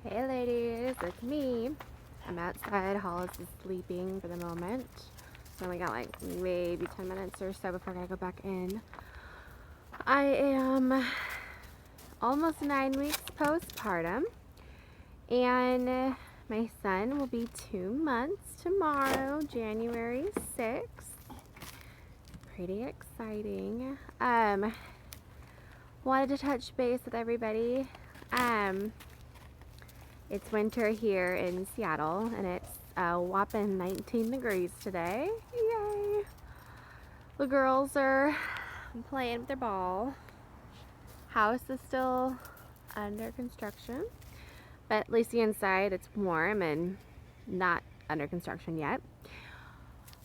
Hey ladies, it's me. I'm outside. Hollis is sleeping for the moment. So I only got like maybe 10 minutes or so before I gotta go back in. I am almost 9 weeks postpartum, and my son will be 2 months tomorrow, January 6th. Pretty exciting. Wanted to touch base with everybody. It's winter here in Seattle, and it's a whopping 19 degrees today. Yay! The girls are playing with their ball. House is still under construction, but at least the inside it's warm and not under construction yet.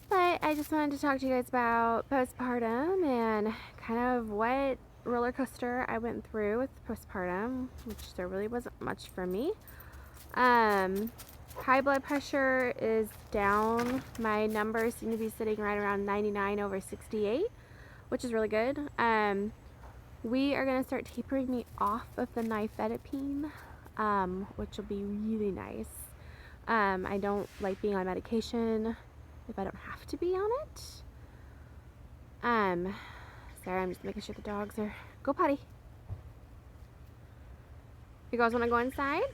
But I just wanted to talk to you guys about postpartum and kind of what roller coaster I went through with postpartum, which there really wasn't much for me. High blood pressure is down. My numbers seem to be sitting right around 99 over 68, which is really good. We are going to start tapering me off of the nifedipine, which will be really nice. I don't like being on medication if I don't have to be on it. Sorry, I'm just making sure the dogs are... Go potty. You guys want to go inside?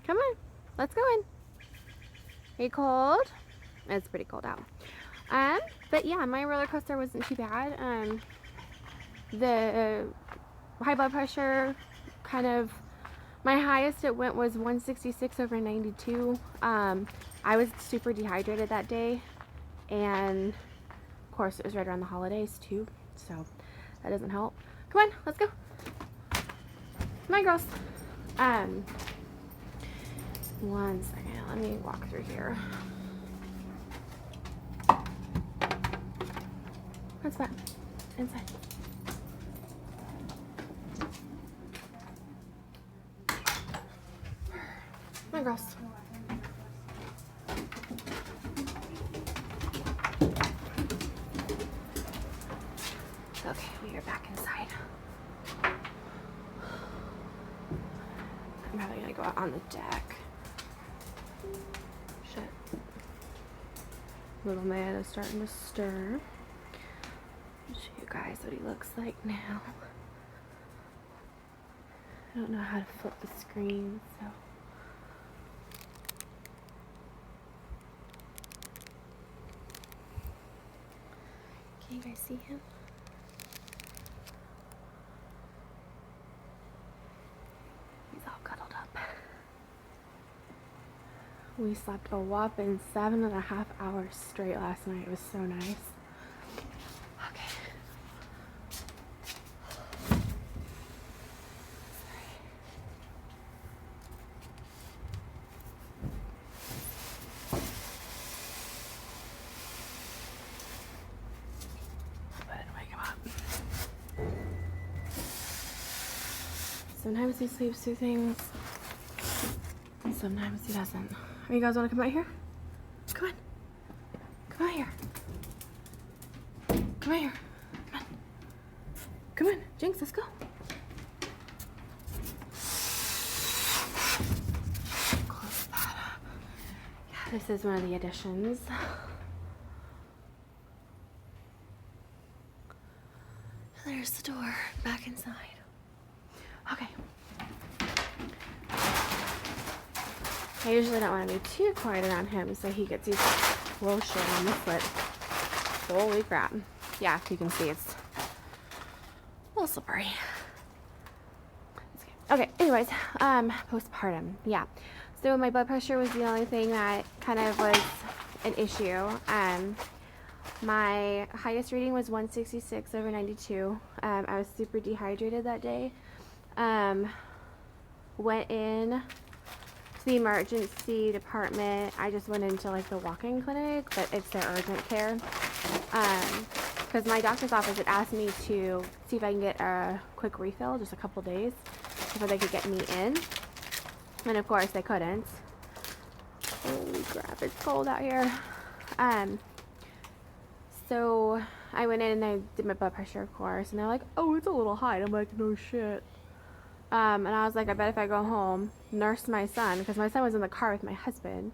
Come on, let's go in. Are you cold? It's pretty cold out. But yeah, my roller coaster wasn't too bad. The high blood pressure kind of, my highest it went was 166 over 92. I was super dehydrated that day, and of course it was right around the holidays too, so that doesn't help. Come on, let's go. Come on, girls. One second, let me walk through here. What's that? Inside. Come on, girls. Okay, we are back inside. I'm probably gonna go out on the deck. Shit. Little man is starting to stir. I'll show you guys what he looks like now. I don't know how to flip the screen, so. Can you guys see him? He's all cuddled up. We slept a whopping 7.5 hours straight last night. It was so nice. Okay. Sometimes he sleeps through things, and sometimes he doesn't. You guys want to come out here? Come on. Come out here. Come out here. Come on. Come on, Jinx, let's go. Close that up. Yeah, this is one of the additions. There's the door. Back inside. Okay. I usually don't want to be too quiet around him, so he gets used to whoa shit on the foot. Holy crap. Yeah, you can see it's a little slippery. Okay, anyways, postpartum. Yeah. So my blood pressure was the only thing that kind of was an issue. My highest reading was 166 over 92. I was super dehydrated that day. Went in to the emergency department. I just went into like the walk-in clinic, but it's their urgent care. Because my doctor's office had asked me to see if I can get a quick refill, just a couple days, before they could get me in. And of course they couldn't. Holy crap, it's cold out here. So I went in and I did my blood pressure, of course, and they're like, oh, it's a little high. And I'm like, no shit. And I was like, I bet if I go home, nurse my son, because my son was in the car with my husband.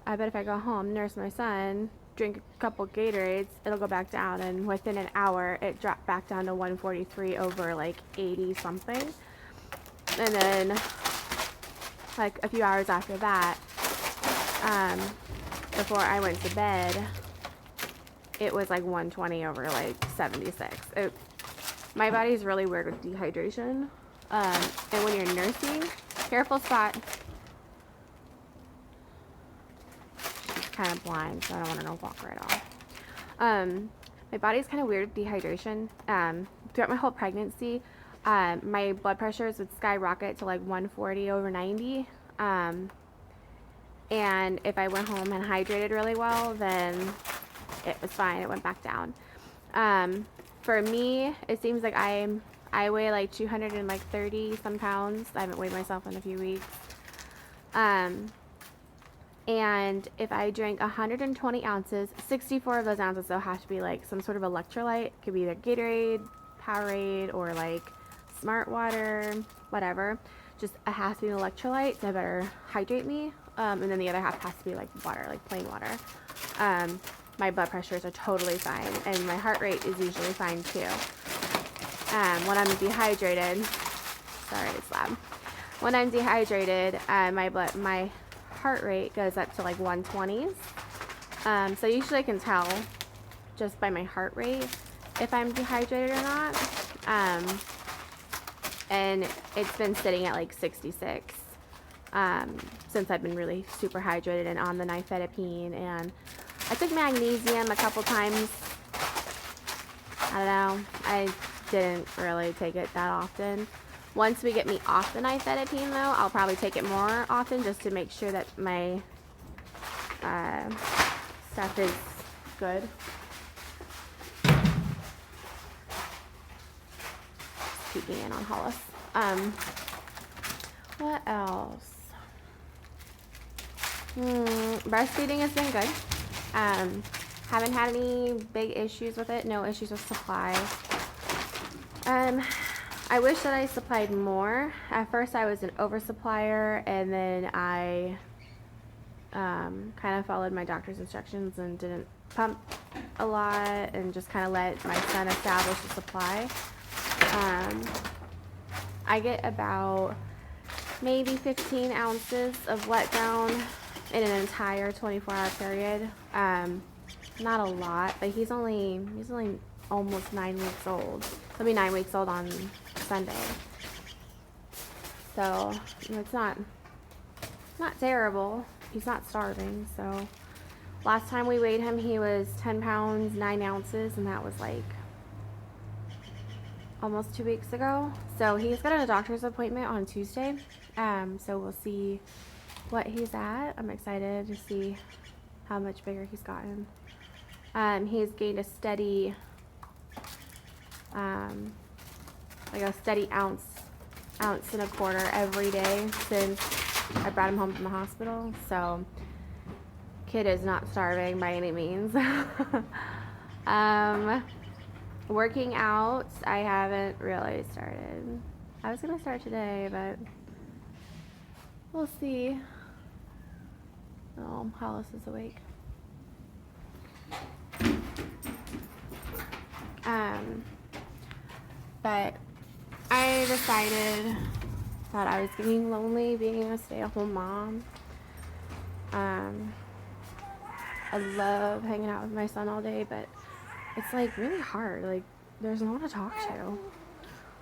I bet if I go home, nurse my son, drink a couple Gatorades, it'll go back down. And within an hour, it dropped back down to 143 over like 80 something. And then, like a few hours after that, before I went to bed, it was like 120 over like 76. My body's really weird with dehydration. And when you're nursing, careful spot. She's kind of blind, so I don't want her to walk right off. My body's kind of weird with dehydration. Throughout my whole pregnancy, my blood pressures would skyrocket to like 140 over 90. And if I went home and hydrated really well, then it was fine. It went back down. For me, it seems like I weigh like 230 some pounds. I haven't weighed myself in a few weeks. And if I drank 120 ounces, 64 of those ounces though have to be like some sort of electrolyte. It could be either Gatorade, Powerade, or like Smart Water, whatever. Just it has to be an electrolyte to better hydrate me. And then the other half has to be like water, like plain water. My blood pressures are totally fine, and my heart rate is usually fine too. When I'm dehydrated, sorry, it's loud. When I'm dehydrated, my heart rate goes up to like 120s. So usually I can tell just by my heart rate if I'm dehydrated or not. And it's been sitting at like 66 since I've been really super hydrated and on the nifedipine. And I took magnesium a couple times. I don't know. I didn't really take it that often. Once we get me off the nifedipine though, I'll probably take it more often just to make sure that my stuff is good. Peeking in on Hollis. What else? Breastfeeding has been good. Haven't had any big issues with it. No issues with supply. I wish that I supplied more. At first I was an oversupplier, and then I kind of followed my doctor's instructions and didn't pump a lot and just kind of let my son establish the supply. I get about maybe 15 ounces of wet down in an entire 24-hour period. Not a lot, but he's only almost 9 weeks old. He'll be 9 weeks old on Sunday. So it's not terrible. He's not starving. So last time we weighed him, he was 10 pounds, 9 ounces, and that was like almost 2 weeks ago. So he's got a doctor's appointment on Tuesday. So we'll see what he's at. I'm excited to see how much bigger he's gotten. He's gained a steady, like a steady ounce and a quarter every day since I brought him home from the hospital. So kid is not starving by any means. Working out, I haven't really started. I was gonna start today, but we'll see. Oh, Hollis is awake. But I decided that I was getting lonely being a stay-at-home mom. I love hanging out with my son all day, but it's like really hard. Like there's no one to talk to.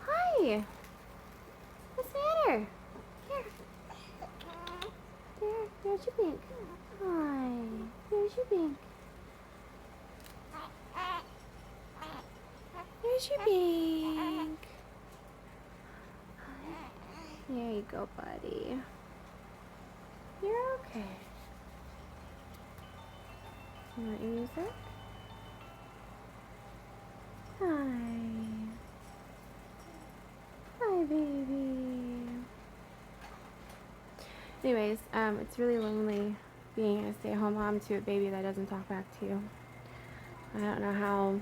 Hi. What's the matter? Here. There's your pink. Hi. There's your pink. There's your pink. There you go, buddy. You're okay. You want your music? Hi. Hi, baby. Anyways, it's really lonely being a stay-at-home mom to a baby that doesn't talk back to you. I don't know how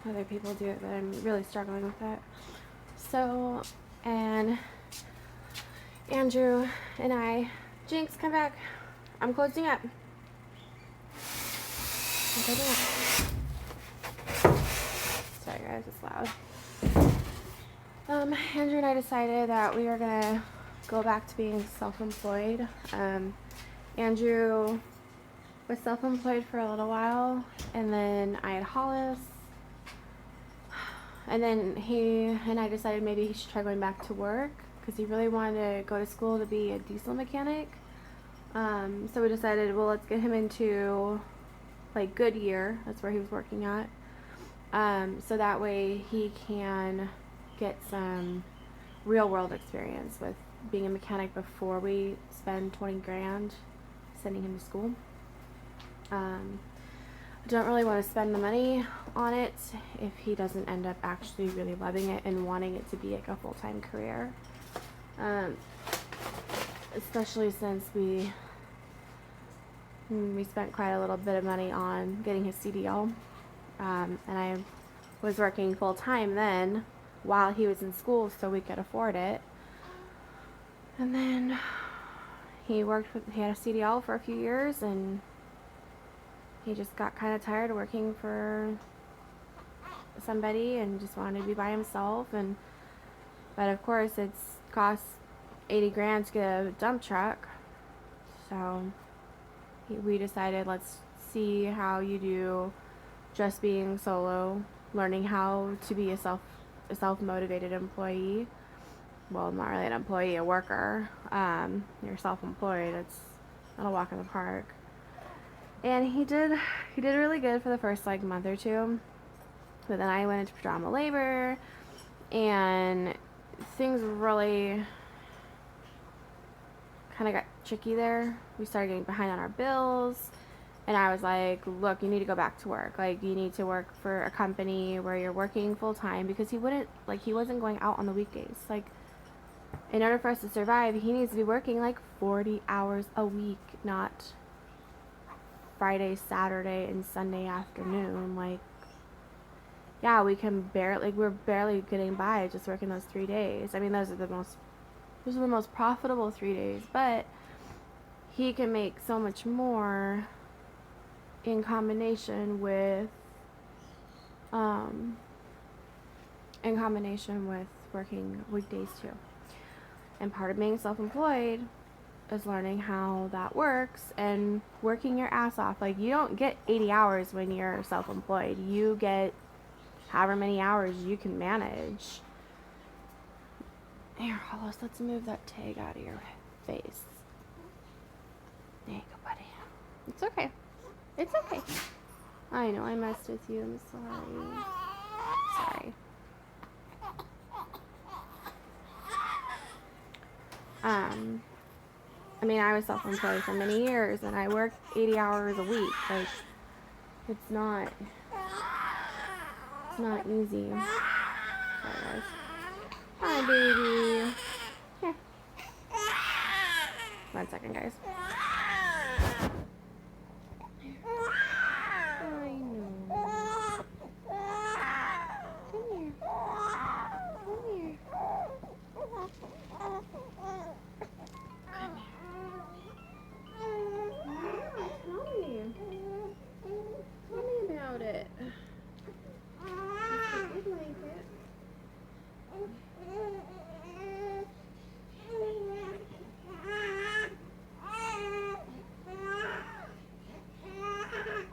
other people do it, but I'm really struggling with that. So, and Andrew and I, Jinx, come back. I'm closing up. Sorry guys, it's loud. Andrew and I decided that we are gonna go back to being self-employed. Andrew was self-employed for a little while, and then I had Hollis, and then he and I decided maybe he should try going back to work because he really wanted to go to school to be a diesel mechanic. So we decided, well, let's get him into like Goodyear, that's where he was working at, so that way he can get some real world experience with being a mechanic before we spend 20 grand sending him to school. I don't really want to spend the money on it if he doesn't end up actually really loving it and wanting it to be like a full-time career, especially since we spent quite a little bit of money on getting his CDL, and I was working full-time then while he was in school so we could afford it. And then he had a CDL for a few years, and he just got kind of tired of working for somebody and just wanted to be by himself. But of course it's cost 80 grand to get a dump truck, so we decided, let's see how you do just being solo, learning how to be a self-motivated employee. Well, not really an employee, a worker. You're self-employed. It's not a walk in the park. And he did really good for the first like month or two. But then I went into predominant labor, and things really kind of got tricky there. We started getting behind on our bills, and I was like, look, you need to go back to work. Like, you need to work for a company where you're working full time, because he wasn't going out on the weekdays. Like, in order for us to survive, he needs to be working like 40 hours a week, not Friday, Saturday, and Sunday afternoon. Like, yeah, we're barely getting by just working those 3 days. I mean, those are the most profitable 3 days, but he can make so much more in combination with working weekdays too. And part of being self-employed is learning how that works and working your ass off. Like, you don't get 80 hours when you're self-employed. You get however many hours you can manage. Here, Hollis, let's move that tag out of your face. There you go, buddy. It's okay. It's okay. I know I messed with you. I'm sorry. Sorry. I mean, I was self-employed for many years, and I worked 80 hours a week. Like, it's not easy. Sorry, guys. Hi, baby. Here. 1 second, guys. I know. Come here. Come here. Tell me about it. You'd like it.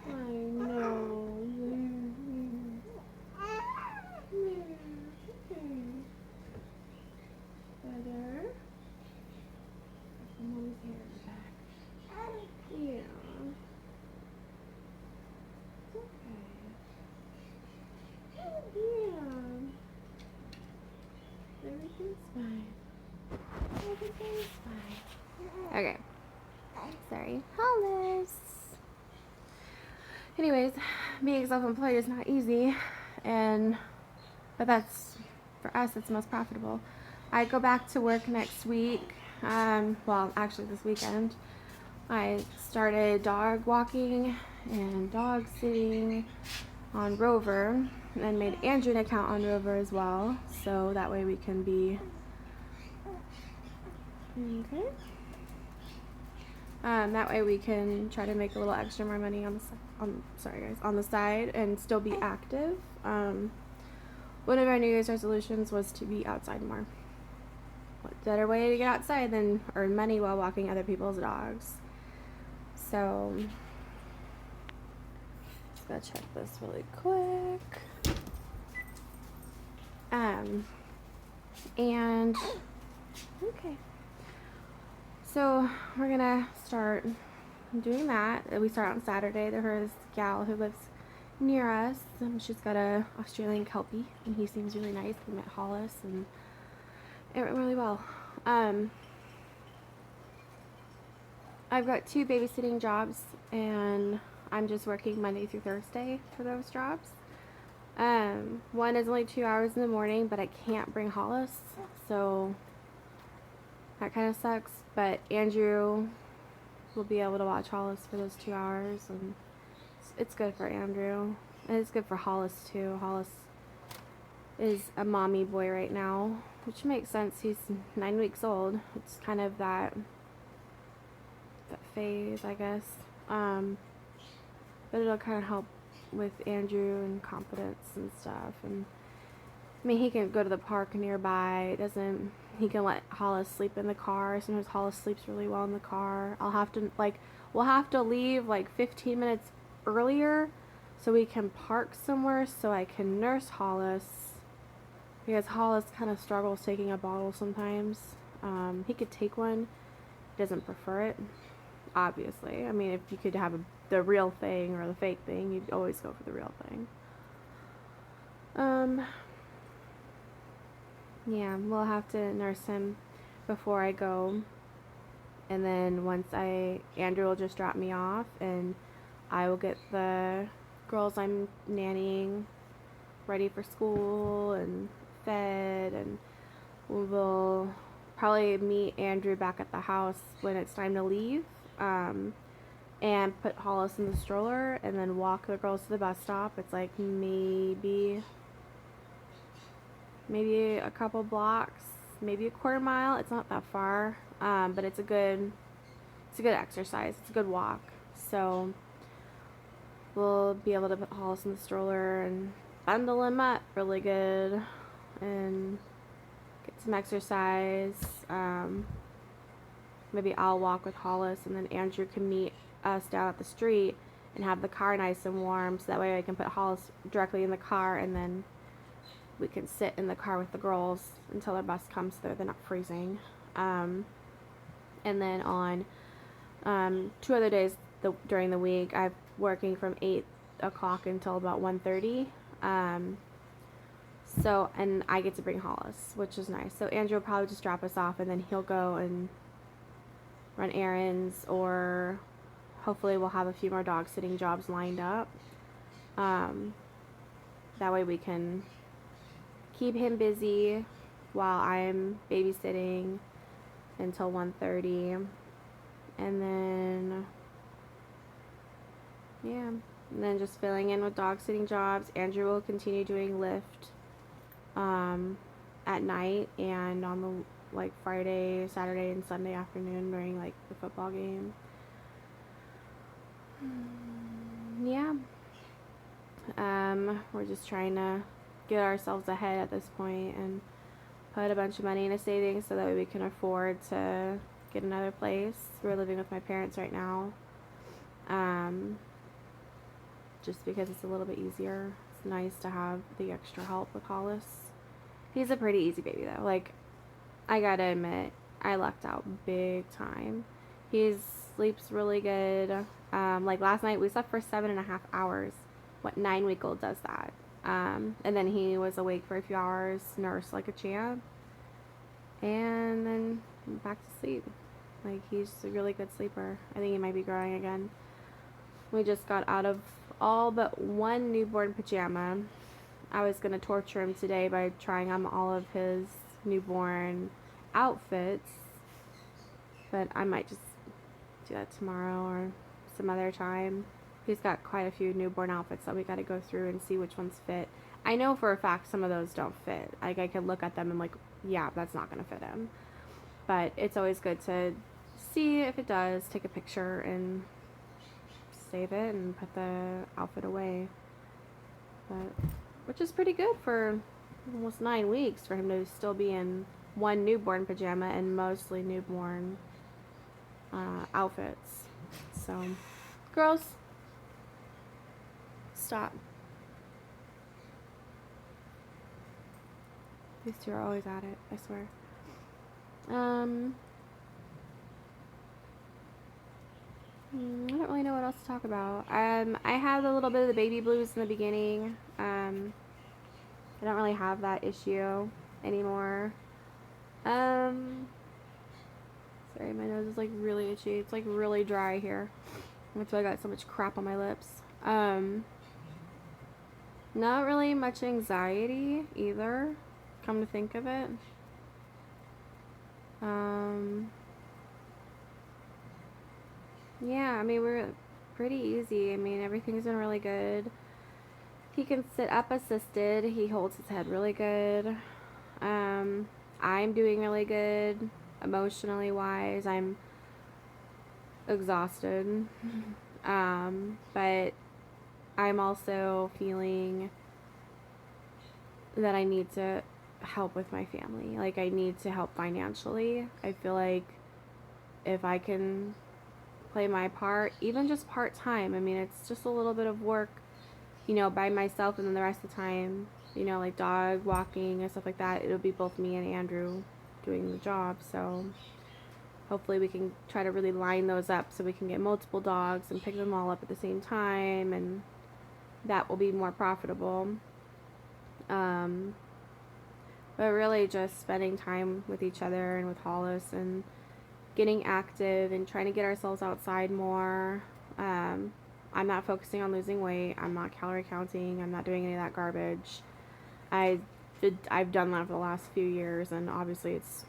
I know. Better. Mom's hair back. Yeah. Everything's fine. Everything's fine. Okay. Sorry. Hollis. Anyways, being self-employed is not easy, but that's, for us, it's most profitable. I go back to work next week. Well, actually this weekend. I started dog walking and dog sitting on Rover, and made Andrew an account on Rover as well, so that way we can be Okay. That way we can try to make a little extra more money on the side and still be active. One of our New Year's resolutions was to be outside more. What better way to get outside than earn money while walking other people's dogs? So, just gotta check this really quick. And okay. So we're gonna start doing that. We start on Saturday. There's this gal who lives near us. She's got a Australian Kelpie, and he seems really nice. We met Hollis, and it went really well. I've got 2 babysitting jobs, and I'm just working Monday through Thursday for those jobs. One is only 2 hours in the morning, but I can't bring Hollis, so that kind of sucks. But Andrew will be able to watch Hollis for those 2 hours, and it's good for Andrew. And it's good for Hollis too. Hollis is a mommy boy right now, which makes sense. He's 9 weeks old. It's kind of that phase, I guess. But it'll kind of help with Andrew and confidence and stuff. And I mean, he can go to the park nearby. He can let Hollis sleep in the car. Sometimes Hollis sleeps really well in the car. We'll have to leave like 15 minutes earlier so we can park somewhere so I can nurse Hollis, because Hollis kind of struggles taking a bottle sometimes. He could take one. He doesn't prefer it, obviously. I mean, if you could have the real thing or the fake thing, you'd always go for the real thing. Yeah, we'll have to nurse him before I go. And then Andrew will just drop me off, and I will get the girls I'm nannying ready for school and fed, and we will probably meet Andrew back at the house when it's time to leave, and put Hollis in the stroller and then walk the girls to the bus stop. It's like maybe a couple blocks, maybe a quarter mile. It's not that far, but it's a good exercise. It's a good walk. So we'll be able to put Hollis in the stroller and bundle him up really good and get some exercise. Maybe I'll walk with Hollis, and then Andrew can meet us down at the street and have the car nice and warm, so that way I can put Hollis directly in the car, and then we can sit in the car with the girls until their bus comes so they're not freezing. And then on 2 other days during the week, I'm working from 8 o'clock until about 1:30. And I get to bring Hollis, which is nice. So Andrew will probably just drop us off, and then he'll go and run errands, or hopefully we'll have a few more dog sitting jobs lined up. That way we can keep him busy while I'm babysitting until 1:30. And then just filling in with dog sitting jobs. Andrew will continue doing Lyft at night and on the Friday, Saturday, and Sunday afternoon during the football game. Yeah. We're just trying to get ourselves ahead at this point and put a bunch of money into savings so that way we can afford to get another place. We're living with my parents right now, just because it's a little bit easier. It's nice to have the extra help with Hollis. He's a pretty easy baby though. I gotta admit, I lucked out big time. He sleeps really good. Last night we slept for 7.5 hours. What 9-week-old does that? And then he was awake for a few hours, nursed like a champ, and then back to sleep. He's a really good sleeper. I think he might be growing again. We just got out of all but one newborn pajama. I was gonna torture him today by trying on all of his newborn outfits, but I might just do that tomorrow or some other time. He's got quite a few newborn outfits that we got to go through and see which ones fit. I know for a fact some of those don't fit. I could look at them and yeah, that's not gonna fit him. But it's always good to see if it does, take a picture and save it and put the outfit away. But which is pretty good for almost 9 weeks for him to still be in one newborn pajama and mostly newborn outfits. So, girls, stop. These two are always at it, I swear. I don't really know what else to talk about. I had a little bit of the baby blues in the beginning. I don't really have that issue anymore. Sorry, my nose is like really itchy. It's like really dry here. That's why I got so much crap on my lips. Not really much anxiety either, come to think of it. Yeah, I mean, we're pretty easy. I mean, everything's been really good. He can sit up assisted. He holds his head really good. I'm doing really good emotionally wise. I'm exhausted. But I'm also feeling that I need to help with my family. Like, I need to help financially. I feel like if I can play my part, even just part-time, I mean, it's just a little bit of work, you know, by myself, and then the rest of the time, you know, like dog walking and stuff like that, it'll be both me and Andrew doing the job. So hopefully we can try to really line those up so we can get multiple dogs and pick them all up at the same time, and that will be more profitable. But really just spending time with each other and with Hollis and getting active and trying to get ourselves outside more. I'm not focusing on losing weight. I'm not calorie counting. I'm not doing any of that garbage. I've done that for the last few years, and obviously it's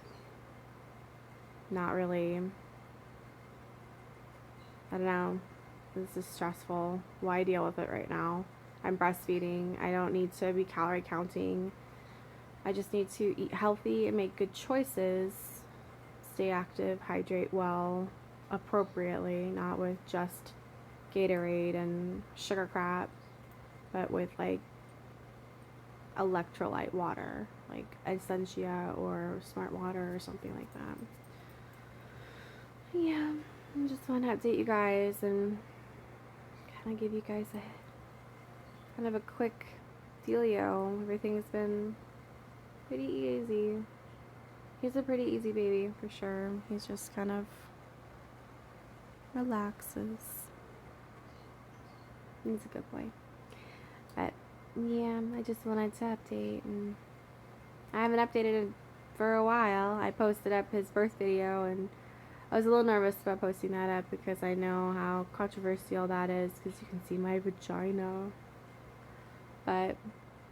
not really, I don't know, this is stressful. Why deal with it right now? I'm breastfeeding. I don't need to be calorie counting. I just need to eat healthy and make good choices, stay active, hydrate well, appropriately, not with just Gatorade and sugar crap, but with like electrolyte water, like Essentia or Smart Water or something like that. Yeah, I just want to update you guys and kind of give you guys a kind of a quick dealio. Everything's been pretty easy. He's a pretty easy baby for sure. He's just kind of relaxes. He's a good boy. But yeah, I just wanted to update, and I haven't updated for a while. I posted up his birth video, and I was a little nervous about posting that up because I know how controversial that is, because you can see my vagina. But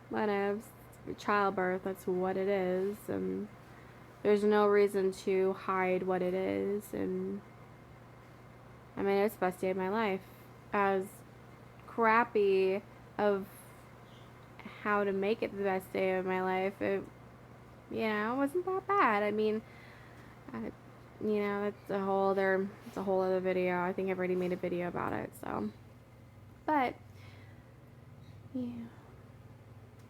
when it's childbirth, that's what it is, and there's no reason to hide what it is. And I mean, it's the best day of my life. As crappy of how to make it the best day of my life, it wasn't that bad. I mean, it's a whole other video. I think I've already made a video about it. So, but yeah,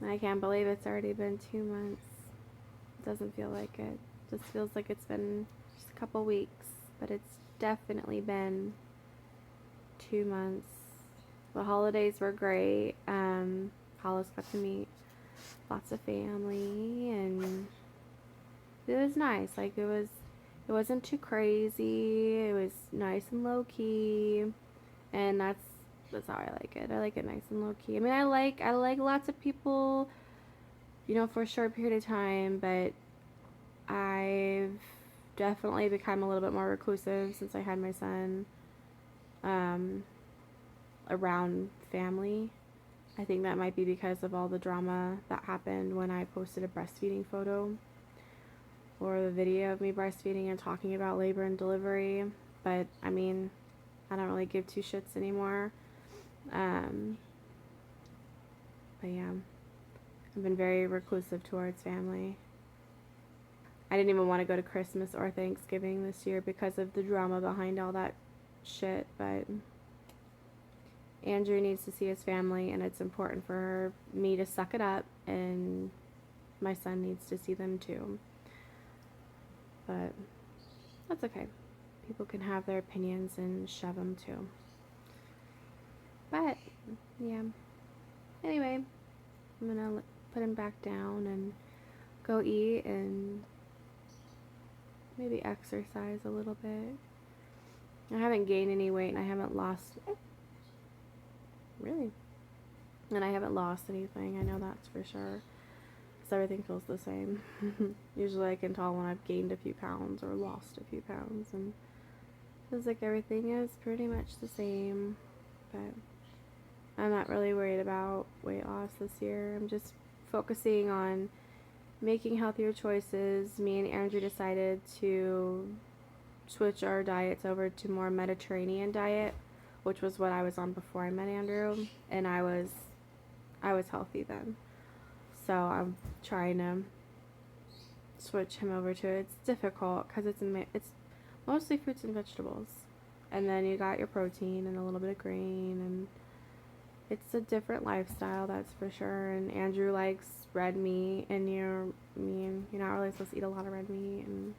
I can't believe it's already been 2 months. It doesn't feel like it. It just feels like it's been just a couple weeks, but it's definitely been 2 months. The holidays were great. Hollis got to meet lots of family, and it was nice. Like, it wasn't too crazy. It was nice and low key, and that's how I like it. I like it nice and low key. I mean, I like lots of people, for a short period of time, but I've definitely become a little bit more reclusive since I had my son. Around family. I think that might be because of all the drama that happened when I posted a breastfeeding photo or the video of me breastfeeding and talking about labor and delivery. But I mean, I don't really give two shits anymore. But yeah, I've been very reclusive towards family. I didn't even want to go to Christmas or Thanksgiving this year because of the drama behind all that shit, but Andrew needs to see his family, and it's important for me to suck it up, and my son needs to see them too. But that's okay. People can have their opinions and shove them too. But, yeah. Anyway, I'm gonna put him back down and go eat and maybe exercise a little bit. I haven't gained any weight, and I haven't lost. Really? And I haven't lost anything. I know that's for sure. Because everything feels the same. Usually I can tell when I've gained a few pounds or lost a few pounds. And it feels like everything is pretty much the same. But I'm not really worried about weight loss this year. I'm just focusing on making healthier choices. Me and Andrew decided to switch our diets over to more Mediterranean diet, which was what I was on before I met Andrew, and I was healthy then. So I'm trying to switch him over to it. It's difficult because it's mostly fruits and vegetables, and then you got your protein and a little bit of grain, and it's a different lifestyle, that's for sure. And Andrew likes red meat, and you're not really supposed to eat a lot of red meat, and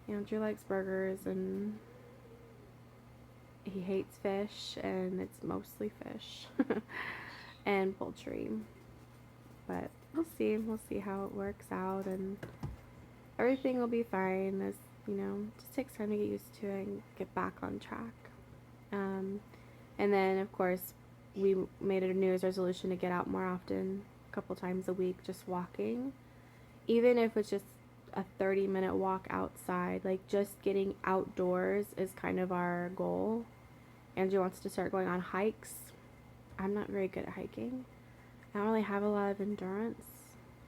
Andrew likes burgers, and he hates fish, and it's mostly fish and poultry. But we'll see how it works out, and everything will be fine. As it just takes time to get used to it and get back on track. And then of course we made a New Year's resolution to get out more often, a couple times a week, just walking, even if it's just a 30-minute walk outside. Like, just getting outdoors is kind of our goal. Andrew wants to start going on hikes. I'm not very good at hiking. I don't really have a lot of endurance.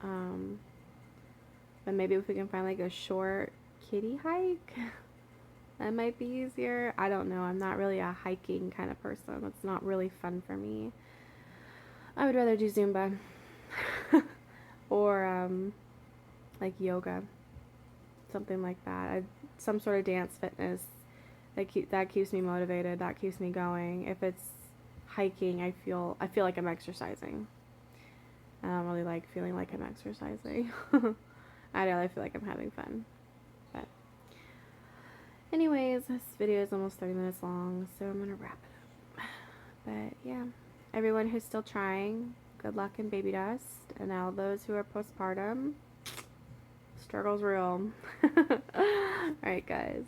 But maybe if we can find like a short kiddie hike, that might be easier. I don't know. I'm not really a hiking kind of person. It's not really fun for me. I would rather do Zumba or like yoga, something like that. Some sort of dance fitness that keeps me motivated. That keeps me going. If it's hiking, I feel like I'm exercising. I don't really like feeling like I'm exercising. I really feel like I'm having fun. But anyways, this video is almost 30 minutes long, so I'm gonna wrap it up. But yeah, everyone who's still trying, good luck in baby dust. And all those who are postpartum, struggle's real. Alright guys.